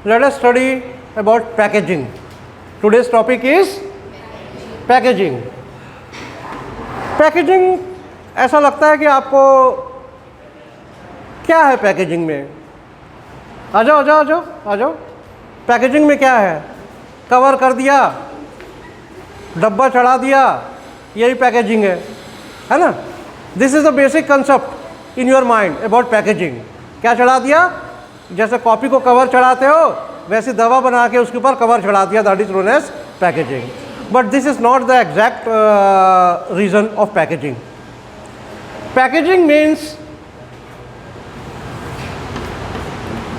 Let us study about packaging. Today's topic is packaging. Packaging ऐसा लगता है कि आपको क्या है पैकेजिंग में? आ जाओ। पैकेजिंग में क्या है? कवर कर दिया, डब्बा चढ़ा दिया, यही पैकेजिंग है ना? This is the basic concept in your mind about packaging. क्या चढ़ा दिया? जैसे कॉपी को कवर चढ़ाते हो वैसे दवा बना के उसके ऊपर कवर चढ़ा दिया. That is known as packaging. But this is not the exact reason of packaging. Packaging means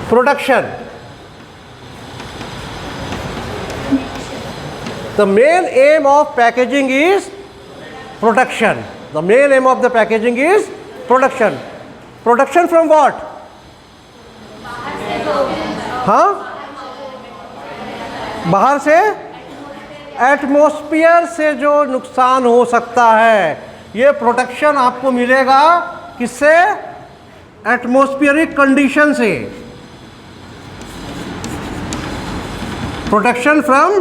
production. The main aim of packaging is production. The main aim of the packaging is production. Production from what? हाँ, बाहर से, atmosphere से जो नुकसान हो सकता है, ये प्रोटेक्शन आपको मिलेगा किससे? एटमॉस्फेरिक कंडीशन से. Protection from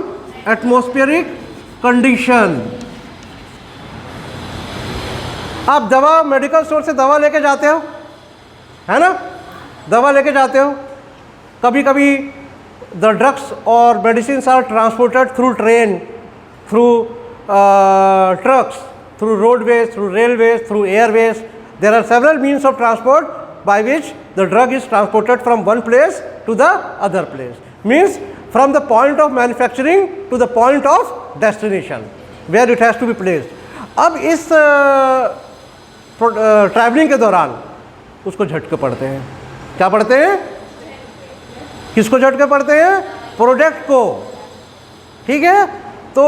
atmospheric condition. आप दवा मेडिकल स्टोर से दवा लेके जाते हो, है ना? दवा लेके जाते हो. कभी कभी द ड्रग्स और medicine are transported through train, through trucks, through roadways, through railways, through airways. There are several means of transport by which the drug is transported from one place to the other place. Means from the point of manufacturing to the point of destination where it has to be placed. अब इस travelling के दौरान उसको झटके पड़ते हैं. क्या पड़ते हैं? किसको झटके पड़ते हैं? प्रोडक्ट को. ठीक है? तो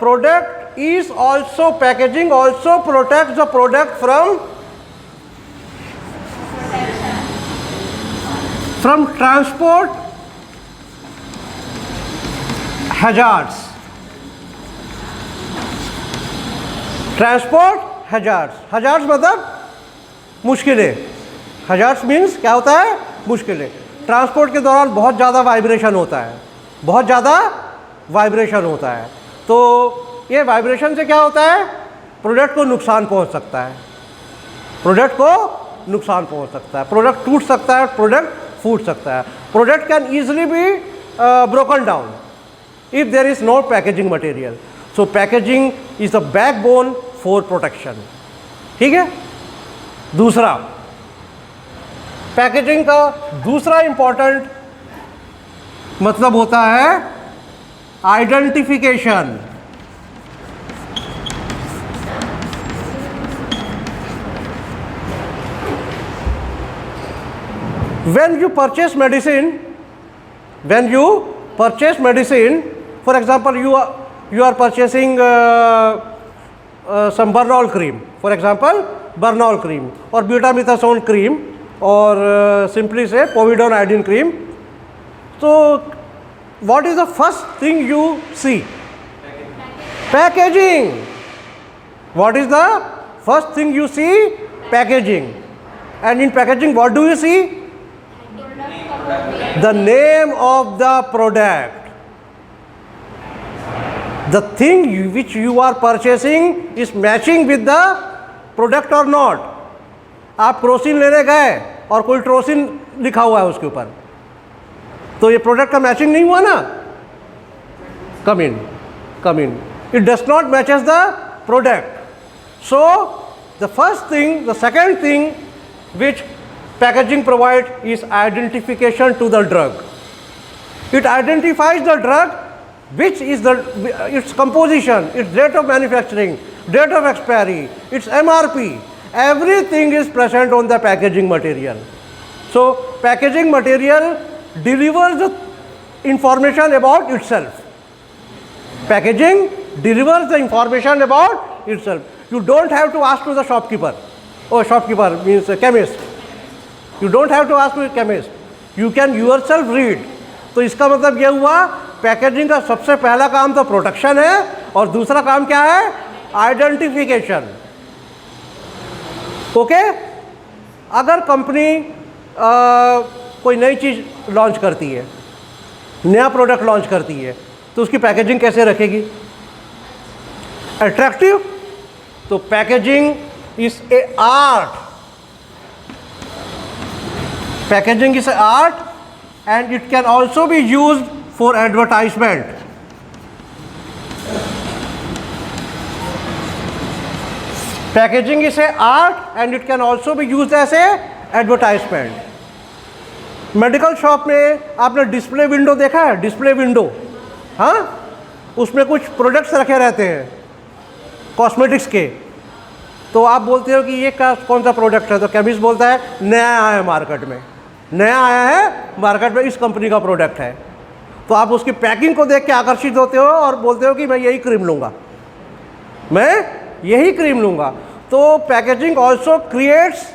product is also, packaging also protect the product from transport hazards. Transport hazards मतलब मुश्किलें. hazards मीन्स क्या होता है? मुश्किलें. ट्रांसपोर्ट के दौरान बहुत ज़्यादा वाइब्रेशन होता है, बहुत ज़्यादा वाइब्रेशन होता है. तो ये वाइब्रेशन से क्या होता है? प्रोडक्ट को नुकसान पहुंच सकता है. प्रोडक्ट को नुकसान पहुंच सकता है. प्रोडक्ट टूट सकता है, प्रोडक्ट फूट सकता है. Product can easily be broken down if there is no packaging material. So packaging is the backbone for protection. ठीक है? दूसरा, पैकेजिंग का दूसरा इंपॉर्टेंट मतलब होता है identification. When you purchase medicine, for example, you are purchasing some Bernol cream, for example, Bernol cream or butamethasone cream or simply say povidone iodine cream. So what is the first thing you see? Packaging. What is the first thing you see? Packaging. And in packaging what do you see? The name of the product. The thing which you are purchasing is matching with the product or not. आप Crocin लेने गए और कोई ट्रोसिन लिखा हुआ है उसके ऊपर, तो ये प्रोडक्ट का मैचिंग नहीं हुआ ना? कम इन. It does not matches the product. So the first thing, the second thing which packaging provides is identification to the drug. It identifies the drug, which is its composition, its date of manufacturing, date of expiry, its MRP. Everything is present on the packaging material. So packaging material delivers the information about itself. Packaging delivers the information about itself. You don't have to ask to the shopkeeper. Oh, shopkeeper means a chemist. You don't have to ask to a chemist. You can yourself read. तो इसका मतलब यह हुआ, packaging का सबसे पहला काम तो प्रोटेक्शन है और दूसरा काम क्या है? आइडेंटिफिकेशन. ओके? अगर कंपनी कोई नई चीज़ लॉन्च करती है, नया प्रोडक्ट लॉन्च करती है तो उसकी पैकेजिंग कैसे रखेगी? अट्रैक्टिव। तो packaging is a art, packaging is a art and it can also be used for advertisement. Packaging is a art and it can also be used as a advertisement. Medical shop में आपने display window देखा है? Display window, हाँ, उसमें कुछ products रखे रहते हैं कॉस्मेटिक्स के, तो आप बोलते हो कि ये कौन सा प्रोडक्ट है, तो केमिस्ट बोलता है नया आया है मार्केट में, नया आया है मार्केट में, इस कंपनी का प्रोडक्ट है। तो आप उसकी पैकिंग को देख के आकर्षित होते हो और बोलते हो कि मैं यही क्रीम लूँगा, मैं यही क्रीम लूँगा। तो पैकेजिंग ऑल्सो क्रिएट्स,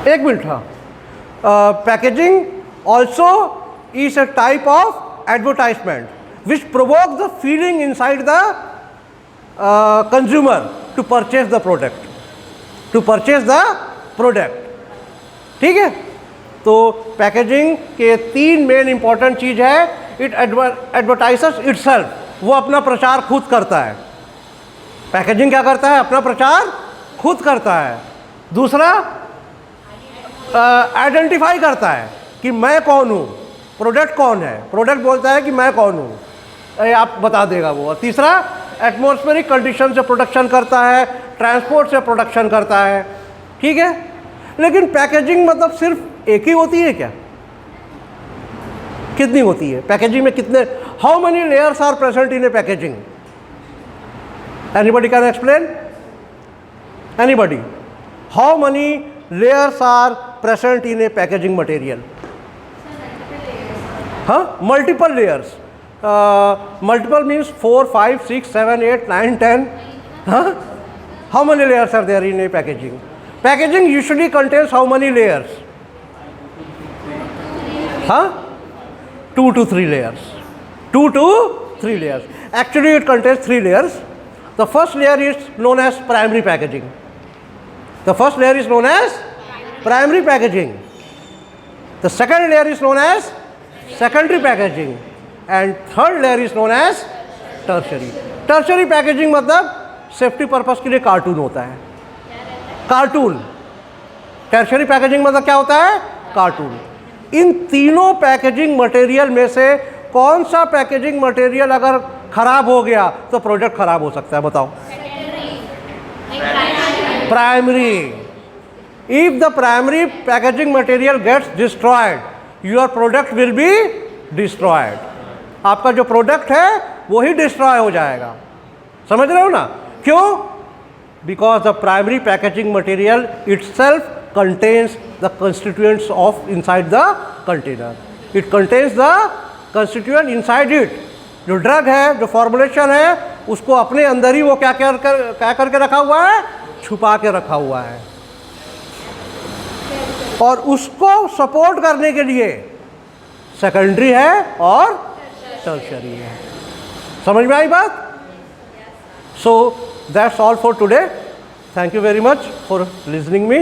एक मिनट, हाँ, packaging also is a type of advertisement which provoke the feeling inside the consumer to purchase the product, to purchase the product. ठीक है, तो पैकेजिंग के 3 मेन इंपॉर्टेंट चीज़ है। इट एडवर्टाइजेस इटसेल्फ, वो अपना प्रचार खुद करता है। पैकेजिंग क्या करता है? अपना प्रचार खुद करता है। दूसरा, आइडेंटिफाई करता है कि मैं कौन हूँ, प्रोडक्ट कौन है, प्रोडक्ट बोलता है कि मैं कौन हूँ, आप बता देगा वो। और तीसरा, एटमॉस्फेरिक कंडीशन से प्रोडक्शन करता है, ट्रांसपोर्ट से प्रोडक्शन करता है। ठीक है, लेकिन पैकेजिंग मतलब सिर्फ एक ही होती है क्या? कितनी होती है पैकेजिंग में? कितने, how many layers are present in a packaging? Anybody can explain? Anybody? How many layers are present in a packaging material? Huh? Multiple layers. Multiple means 4, 5, 6, 7, 8, 9, 10. Huh? How many layers are there in a packaging? Packaging usually contains how many layers? Huh? 2 to 3 layers. 2 to 3 layers. Actually it contains 3 layers. The first layer is known as primary packaging. The first layer is known as primary packaging. The second layer is known as secondary packaging. And third layer is known as tertiary. Tertiary packaging मतलब safety purpose के लिए cartoon होता है, cartoon. Tertiary packaging मतलब क्या होता है? Cartoon. इन तीनों पैकेजिंग मटेरियल में से कौन सा पैकेजिंग मटेरियल अगर खराब हो गया तो प्रोडक्ट खराब हो सकता है? बताओ। Primary. If the primary packaging material gets destroyed, your product will be destroyed. आपका जो प्रोडक्ट है वो ही डिस्ट्रॉय हो जाएगा। समझ रहे हो ना? क्यों? Because the primary packaging material itself contains the constituents of inside the container. It contains the constituent inside it. जो ड्रग है, जो फॉर्मुलेशन है, उसको अपने अंदर ही वो क्या करके रखा हुआ है? छुपा के रखा हुआ है। और उसको सपोर्ट करने के लिए सेकेंडरी है और टर्शियरी है। समझ में आई बात? So that's all for today. Thank you very much for listening me.